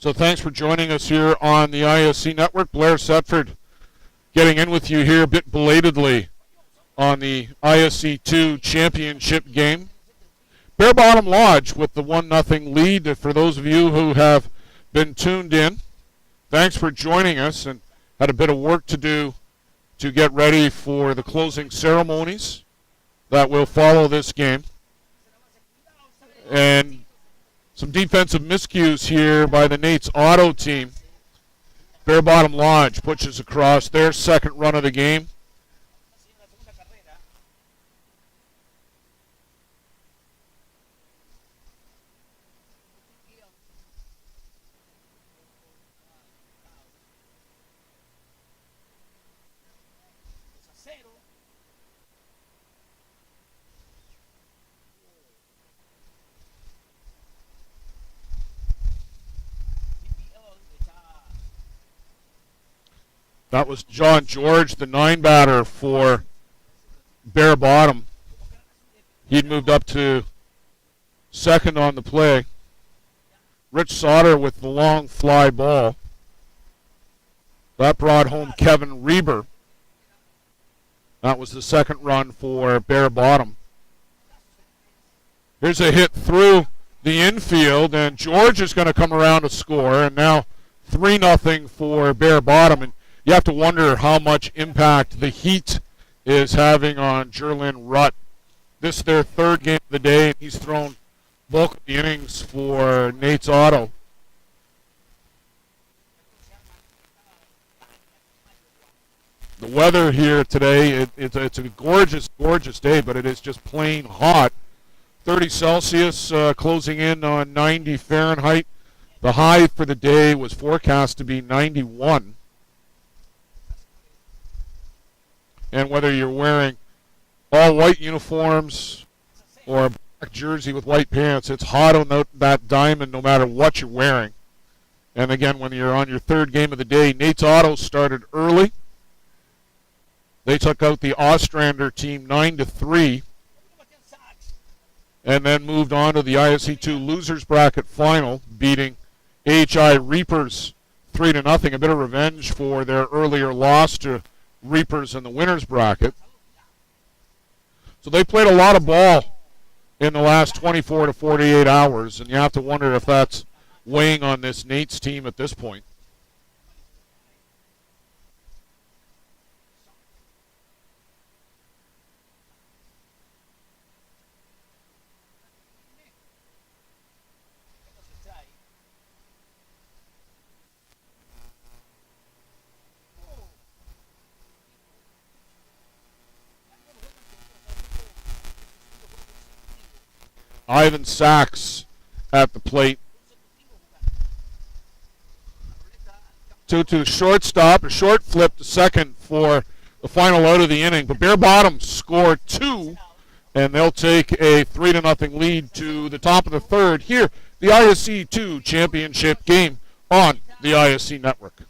So thanks for joining us here on the ISC Network. Blair Setford getting in with you here a bit belatedly on the ISC2 championship game. Bare Bottom Lodge with the 1-0 lead. For those of you who have been tuned in, thanks for joining us and had a bit of work to do to get ready for the closing ceremonies that will follow this game. And some defensive miscues here by the Nate's Auto team. Bare Bottom Lodge pushes across their second run of the game. That was John George, the 9 batter for Bare Bottom. He'd moved up to second on the play. Rich Sauter with the long fly ball. That brought home Kevin Reber. That was the second run for Bare Bottom. Here's a hit through the infield, and George is going to come around to score, and now 3-0 for Bare Bottom. And you have to wonder how much impact the heat is having on Jerlin Rutt. This is their third game of the day, and he's thrown bulk of the innings for Nate's Auto. The weather here today, it's a gorgeous, gorgeous day, but it is just plain hot. 30 Celsius, closing in on 90 Fahrenheit. The high for the day was forecast to be 91. And whether you're wearing all white uniforms or a black jersey with white pants, it's hot on that diamond no matter what you're wearing. And again, when you're on your third game of the day, Nate's Auto started early. They took out the Ostrander team 9-3 and then moved on to the ISC2 losers bracket final, beating AHI Reapers 3-0. A bit of revenge for their earlier loss to Reapers in the winners bracket. So they played a lot of ball in the last 24 to 48 hours, and you have to wonder if that's weighing on this Nate's team at this point. Ivan Sachs at the plate. To the shortstop, a short flip to second for the final out of the inning. But Bare Bottom scored 2, and they'll take a 3-0 lead to the top of the third here. The ISC2 championship game on the ISC Network.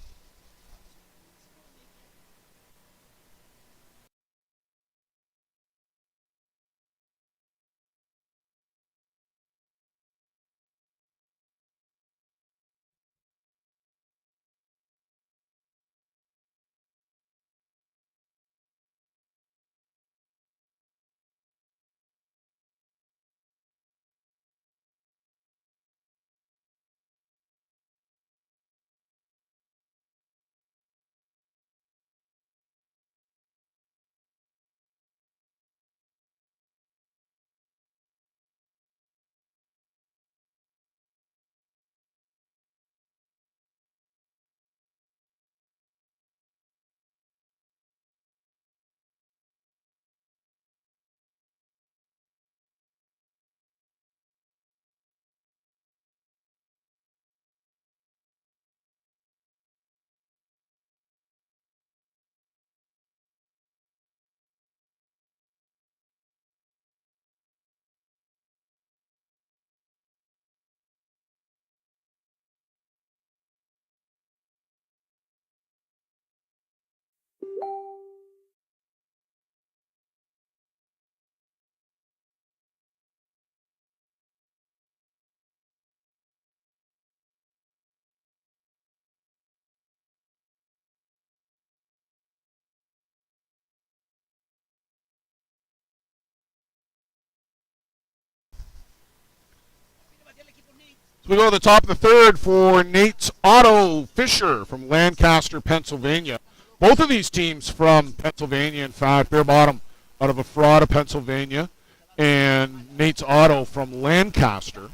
So we go to the top of the third for Nate's Auto Fisher from Lancaster, Pennsylvania. Both of these teams from Pennsylvania, in fact. Bare Bottom out of Ephrata, Pennsylvania, and Nate's Auto from Lancaster.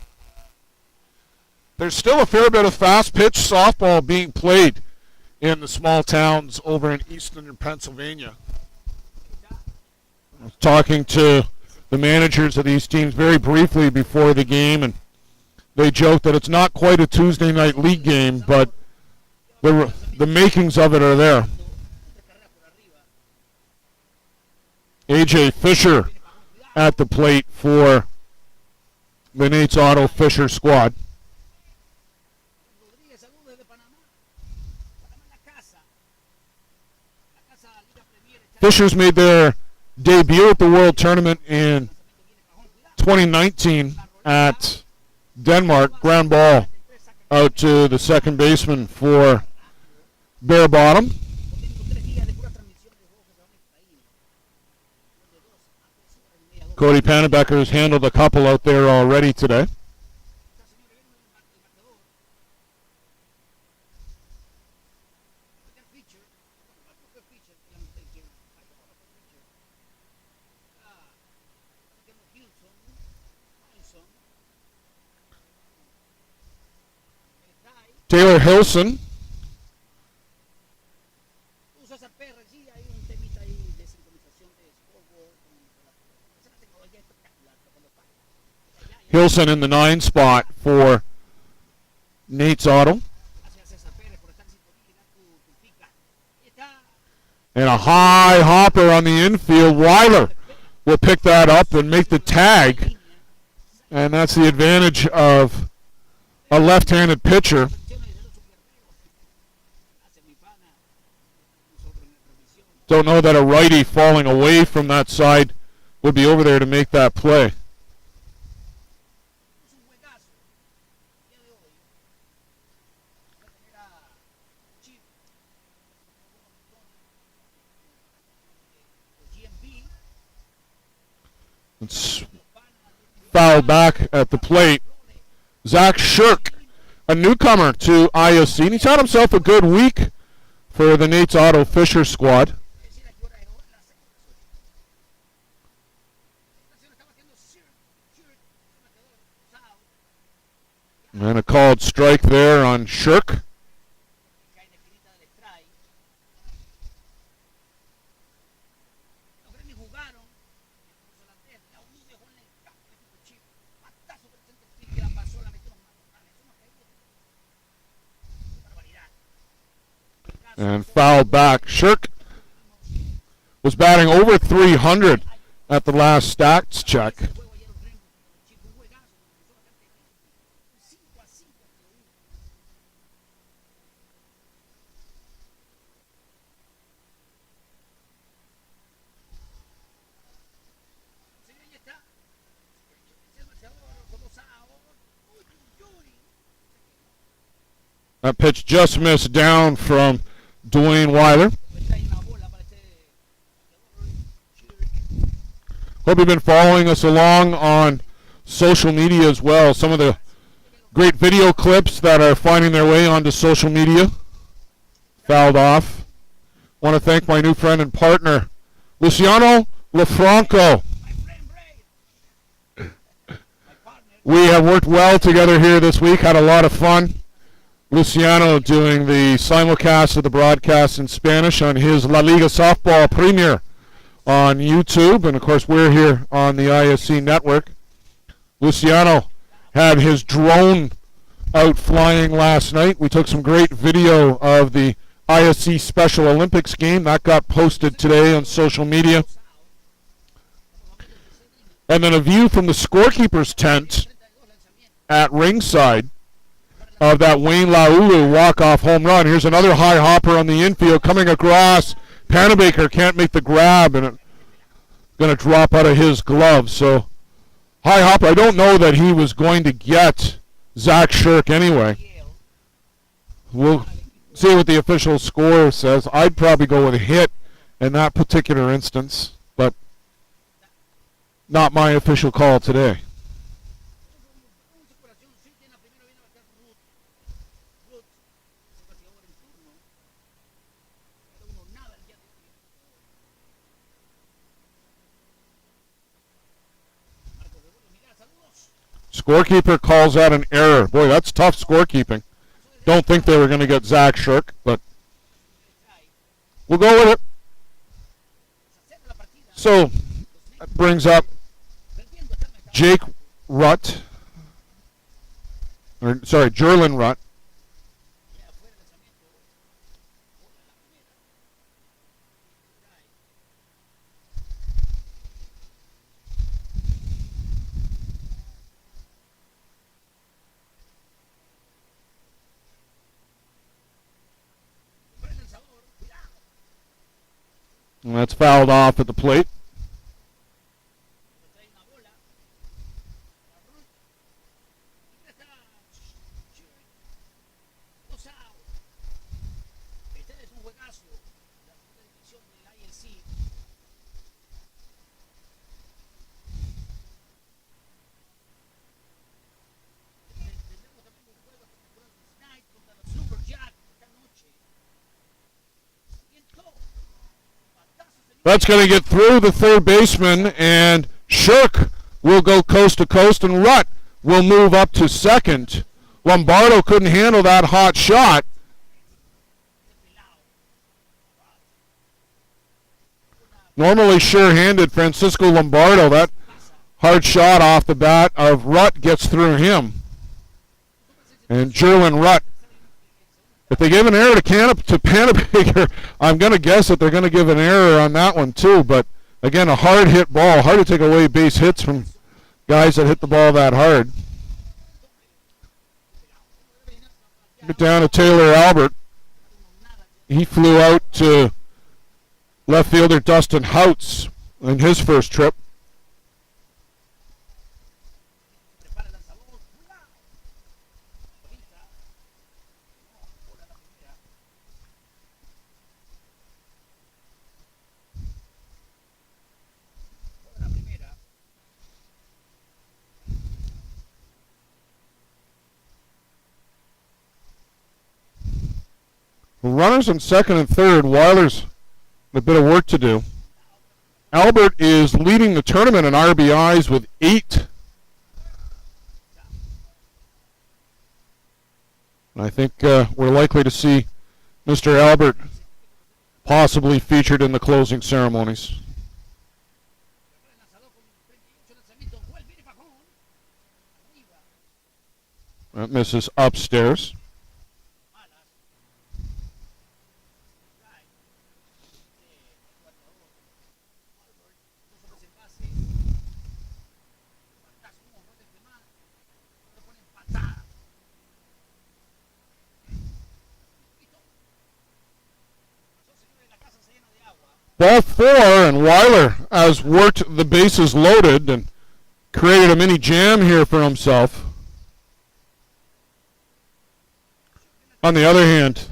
There's still a fair bit of fast pitch softball being played in the small towns over in eastern Pennsylvania. I was talking to the managers of these teams very briefly before the game, and they joked that it's not quite a Tuesday night league game, but the makings of it are there. A.J. Fisher at the plate for the Nate's Auto Fisher squad. Fisher's made their debut at the World Tournament in 2019 at Denmark. Ground ball out to the second baseman for Bare Bottom. Cody Pannebecker has handled a couple out there already today. Taylor Hilson. Hilson in the 9 spot for Nate's Auto. And a high hopper on the infield. Weiler will pick that up and make the tag. And that's the advantage of a left-handed pitcher. Don't know that a righty falling away from that side would be over there to make that play. It's fouled back at the plate. Zach Shirk, a newcomer to ISC, and he's had himself a good week for the Nate's Auto Fisher squad. And a called strike there on Shirk. And fouled back. Shirk was batting over 300 at the last stats check. That pitch just missed down from Dwayne Weiler. Hope you've been following us along on social media as well. Some of the great video clips that are finding their way onto social media. Fouled off. Want to thank my new friend and partner, Luciano Lafranco. We have worked well together here this week, had a lot of fun. Luciano doing the simulcast of the broadcast in Spanish on his La Liga Softball Premier on YouTube. And, of course, we're here on the ISC network. Luciano had his drone out flying last night. We took some great video of the ISC Special Olympics game. That got posted today on social media. And then a view from the scorekeeper's tent at ringside of that Wayne Laulu walk-off home run. Here's another high hopper on the infield coming across. Pannebaker can't make the grab, and it's going to drop out of his glove. So, high hopper. I don't know that he was going to get Zach Shirk anyway. We'll see what the official score says. I'd probably go with a hit in that particular instance, but not my official call today. Scorekeeper calls out an error. Boy, that's tough scorekeeping. Don't think they were going to get Zach Shirk, but we'll go with it. So that brings up Jake Rutt. Jerlin Rutt. And that's fouled off at the plate. That's going to get through the third baseman, and Shirk will go coast to coast, and Rutt will move up to second. Lombardo couldn't handle that hot shot. Normally sure-handed Francisco Lombardo. That hard shot off the bat of Rutt gets through him. And Jerlin Rutt. If they give an error to Panabaker, I'm going to guess that they're going to give an error on that one too. But again, a hard hit ball. Hard to take away base hits from guys that hit the ball that hard. Get down to Taylor Albert. He flew out to left fielder Dustin Houts in his first trip. Runners in second and third. Weiler's a bit of work to do. Albert is leading the tournament in RBIs with 8. And I think we're likely to see Mr. Albert possibly featured in the closing ceremonies. That misses upstairs. Ball 4, and Weiler has worked the bases loaded and created a mini jam here for himself. On the other hand,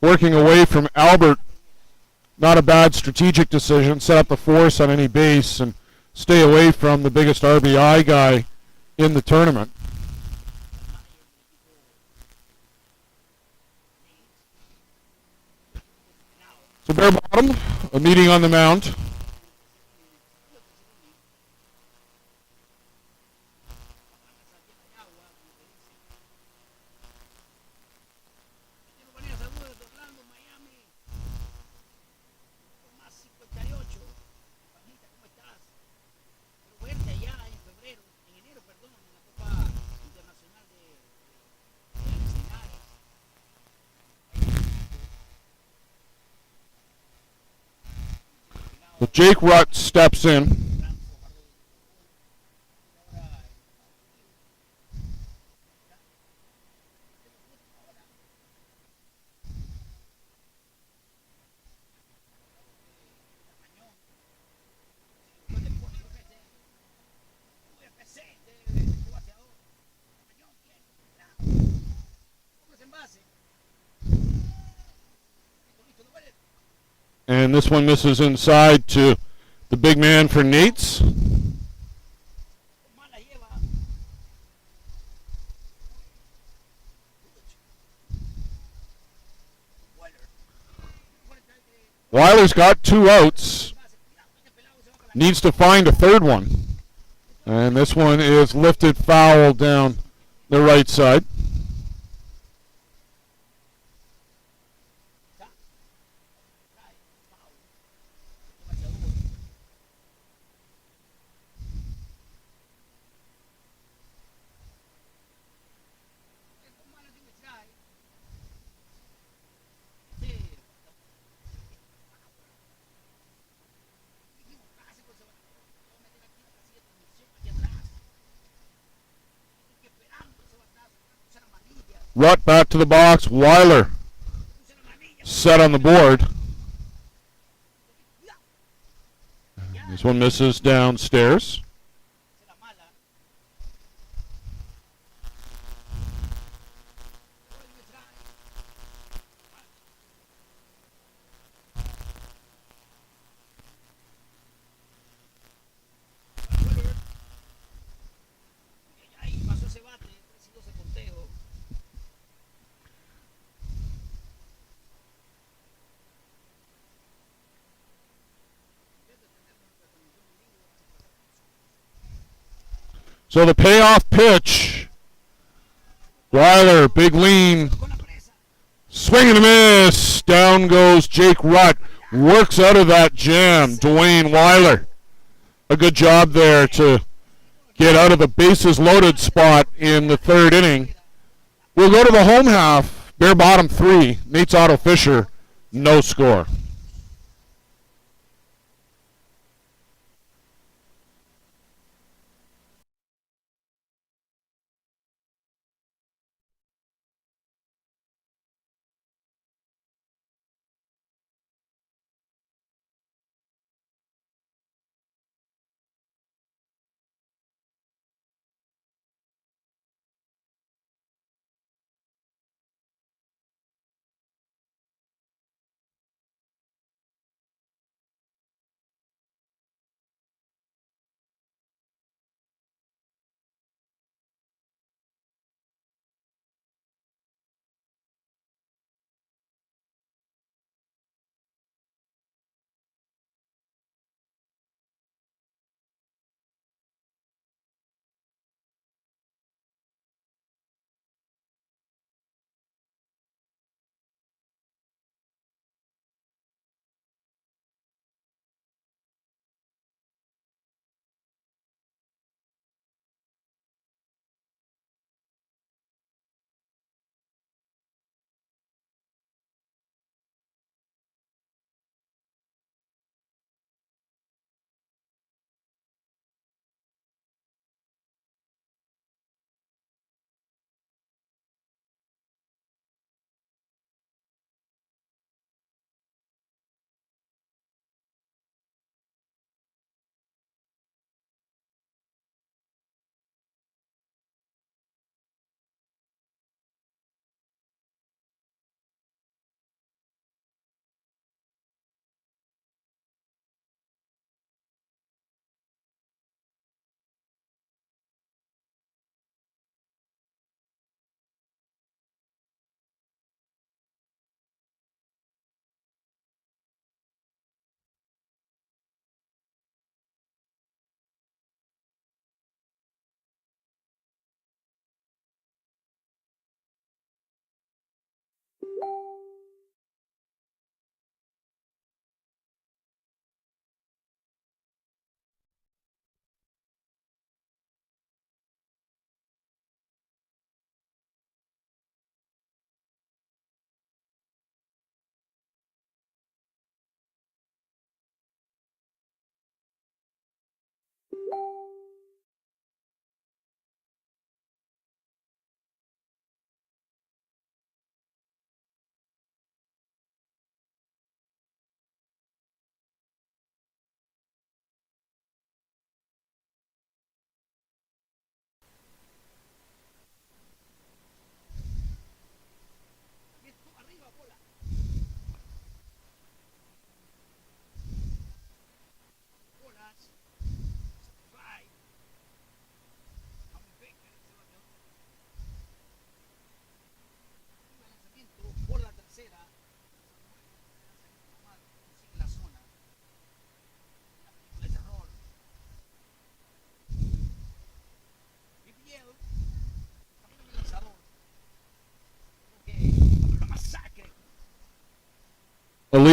working away from Albert, not a bad strategic decision. Set up the force on any base and stay away from the biggest RBI guy in the tournament. So bare bottom, a meeting on the mound. So Jake Rutt steps in. And this one misses inside to the big man for Nates. Weiler's got 2 outs. Needs to find a third one. And this one is lifted foul down the right side. Rutt back to the box. Weiler set on the board. This one misses downstairs. So the payoff pitch. Weiler, big lean. Swing and a miss. Down goes Jake Rutt. Works out of that jam. Dwayne Weiler. A good job there to get out of the bases loaded spot in the third inning. We'll go to the home half. Bear bottom 3. Nate's Otto Fisher. No score.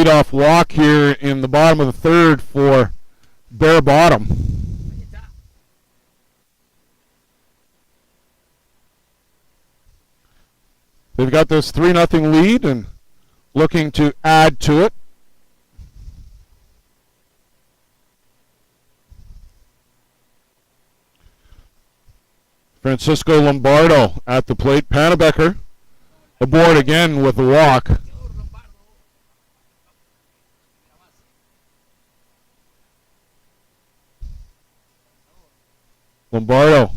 leadoff walk here in the bottom of the third for Bear Bottom. They've got this 3-0 lead and looking to add to it. Francisco Lombardo at the plate. Panabecker aboard again with the walk. Lombardo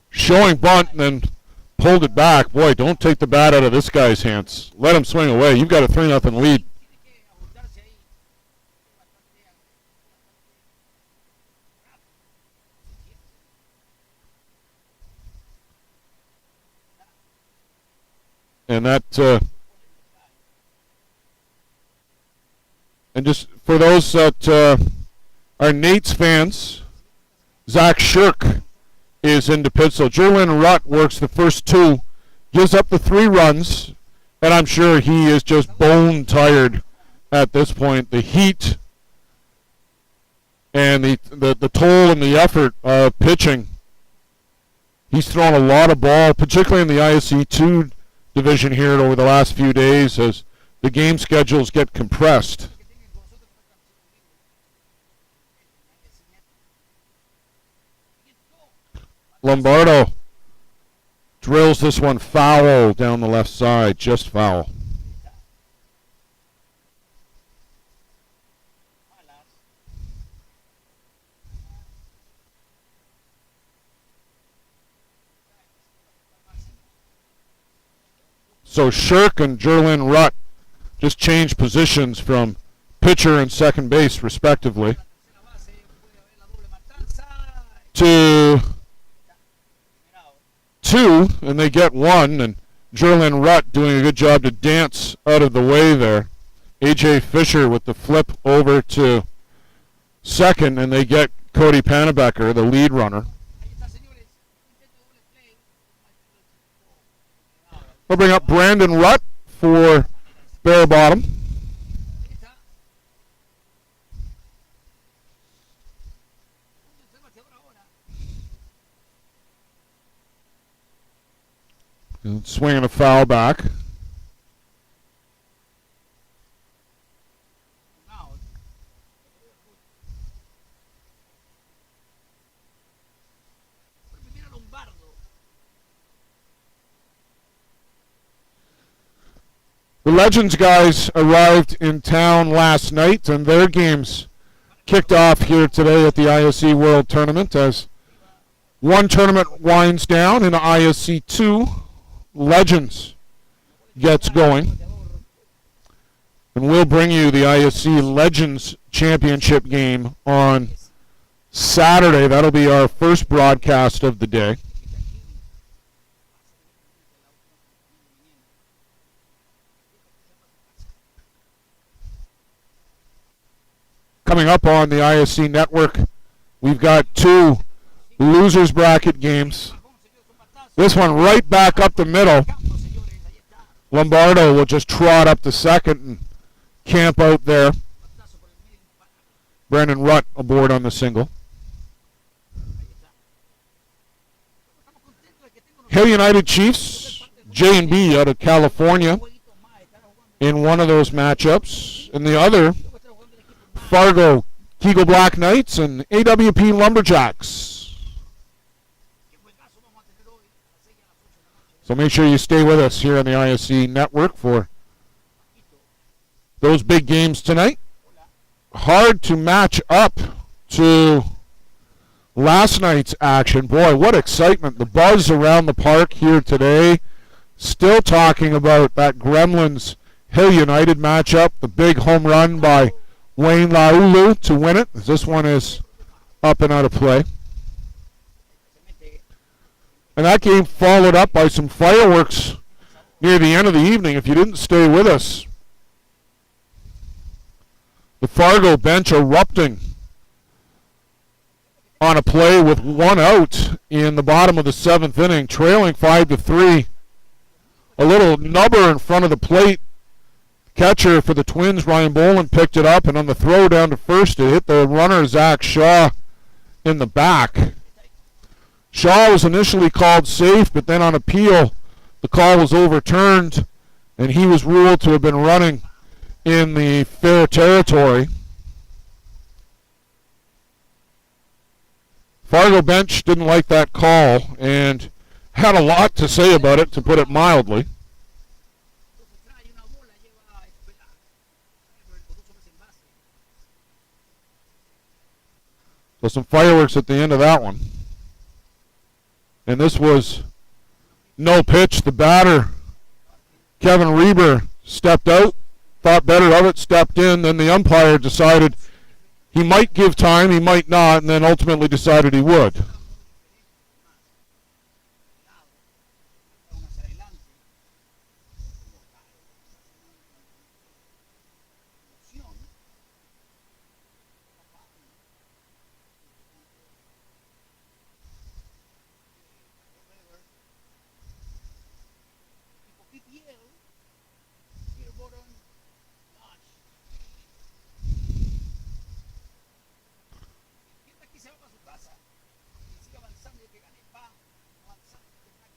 showing bunt and then pulled it back. Boy, don't take the bat out of this guy's hands. Let him swing away. You've got a 3-0 lead. And that, and just for those that are Nate's fans, Zach Shirk is into pitch. So Jerlyn Rutt works the first two, gives up the 3 runs, and I'm sure he is just bone tired at this point. The heat and the toll and the effort of pitching. He's thrown a lot of ball, particularly in the ISC 2 division here over the last few days as the game schedules get compressed. Lombardo drills this one foul down the left side, just foul. So Shirk and Jerlyn Rutt just changed positions from pitcher and second base, respectively, to 2, and they get 1, and Jerlyn Rutt doing a good job to dance out of the way there. A.J. Fisher with the flip over to second, and they get Cody Panabecker, the lead runner. We'll bring up Brandon Rutt for Bear Bottom. And swinging a foul back. The Legends guys arrived in town last night, and their games kicked off here today at the ISC World Tournament. As one tournament winds down in ISC 2, Legends gets going. And we'll bring you the ISC Legends Championship game on Saturday. That'll be our first broadcast of the day. Coming up on the ISC network, we've got 2 losers bracket games. This one right back up the middle. Lombardo will just trot up to second and camp out there. Brandon Rutt aboard on the single. Hill United Chiefs, J&B out of California in one of those matchups. And the other, Fargo Kegel Black Knights and AWP Lumberjacks. So make sure you stay with us here on the ISC network for those big games tonight. Hard to match up to last night's action. Boy, what excitement. The buzz around the park here today. Still talking about that Gremlins Hill United matchup. The big home run by Wayne Laulu to win it. This one is up and out of play. And that game followed up by some fireworks near the end of the evening. If you didn't stay with us, the Fargo bench erupting on a play with 1 out in the bottom of the 7th inning, trailing 5-3. A little nubber in front of the plate catcher for the Twins, Ryan Boland, picked it up, and on the throw down to first, it hit the runner, Zach Shaw, in the back. Shaw was initially called safe, but then on appeal, the call was overturned, and he was ruled to have been running in the fair territory. Fargo bench didn't like that call and had a lot to say about it, to put it mildly. So some fireworks at the end of that one. And this was no pitch. The batter, Kevin Reber, stepped out, thought better of it, stepped in. Then the umpire decided he might give time, he might not, and then ultimately decided he would.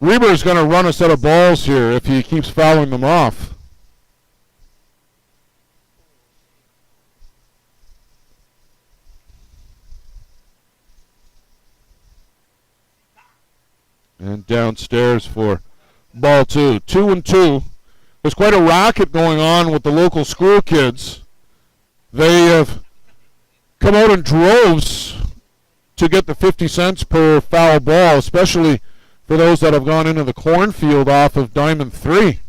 Reber is going to run a set of balls here if he keeps fouling them off. And downstairs for ball two. 2-2. There's quite a racket going on with the local school kids. They have come out in droves to get the 50 cents per foul ball, especially for those that have gone into the cornfield off of Diamond 3.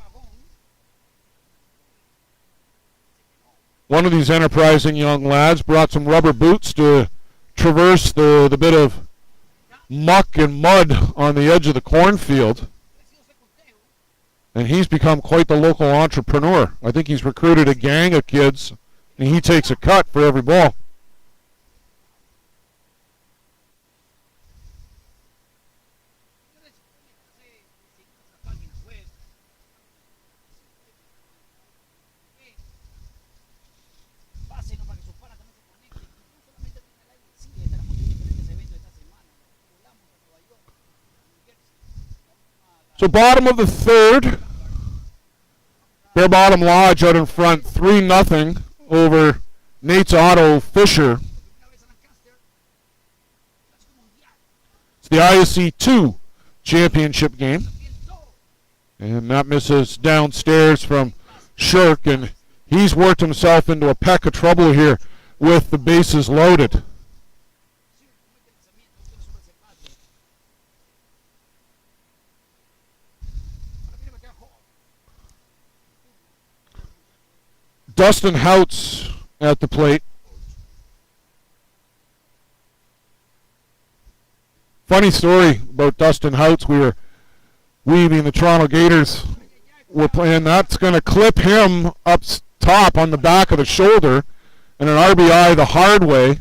One of these enterprising young lads brought some rubber boots to traverse the bit of muck and mud on the edge of the cornfield. And he's become quite the local entrepreneur. I think he's recruited a gang of kids, and he takes a cut for every ball. So bottom of the third, Bear Bottom Lodge out in front, 3-0 over Nate's Auto Fisher. It's the ISC 2 championship game. And that misses downstairs from Shirk, and he's worked himself into a peck of trouble here with the bases loaded. Dustin Houts at the plate. Funny story about Dustin Houts. We being the Toronto Gators, were playing. That's going to clip him up top on the back of the shoulder, and an RBI the hard way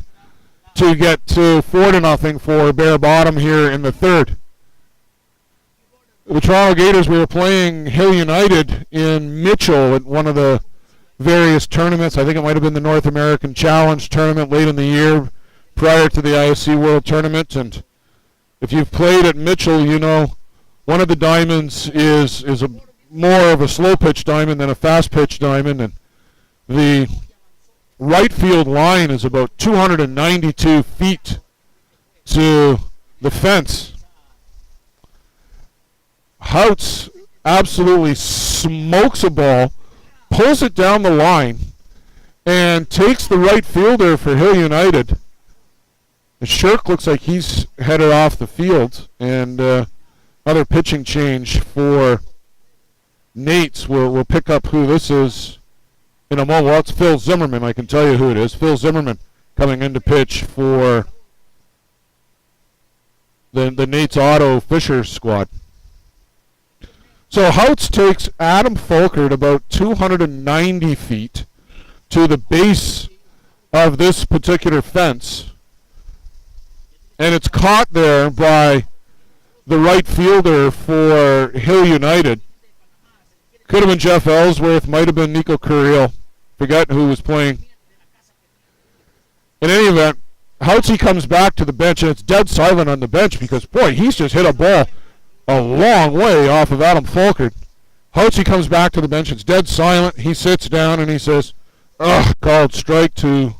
to get to 4-0 for Bear Bottom here in the third. The Toronto Gators, we were playing Hill United in Mitchell at one of the various tournaments. I think it might have been the North American Challenge tournament late in the year prior to the ISC World Tournament. And if you've played at Mitchell, you know one of the diamonds is more of a slow pitch diamond than a fast pitch diamond, and the right field line is about 292 feet to the fence. Houts absolutely smokes a ball, pulls it down the line, and takes the right fielder for Hill United. The Shirk looks like he's headed off the field, and another pitching change for Nate's. We'll pick up who this is in a moment. Well, it's Phil Zimmerman. I can tell you who it is. Phil Zimmerman coming in to pitch for the Nate's Auto Fisher squad. So Houts takes Adam Folkert about 290 feet to the base of this particular fence, and it's caught there by the right fielder for Hill United, Could have been Jeff Ellsworth. Might have been Nico Curiel. Forgot who was playing. In any event, Houtsey comes back to the bench, and it's dead silent on the bench because, boy, he's just hit a ball a long way off of Adam Folkert. Houtsey comes back to the bench. It's dead silent. He sits down, and he says, ugh, called strike to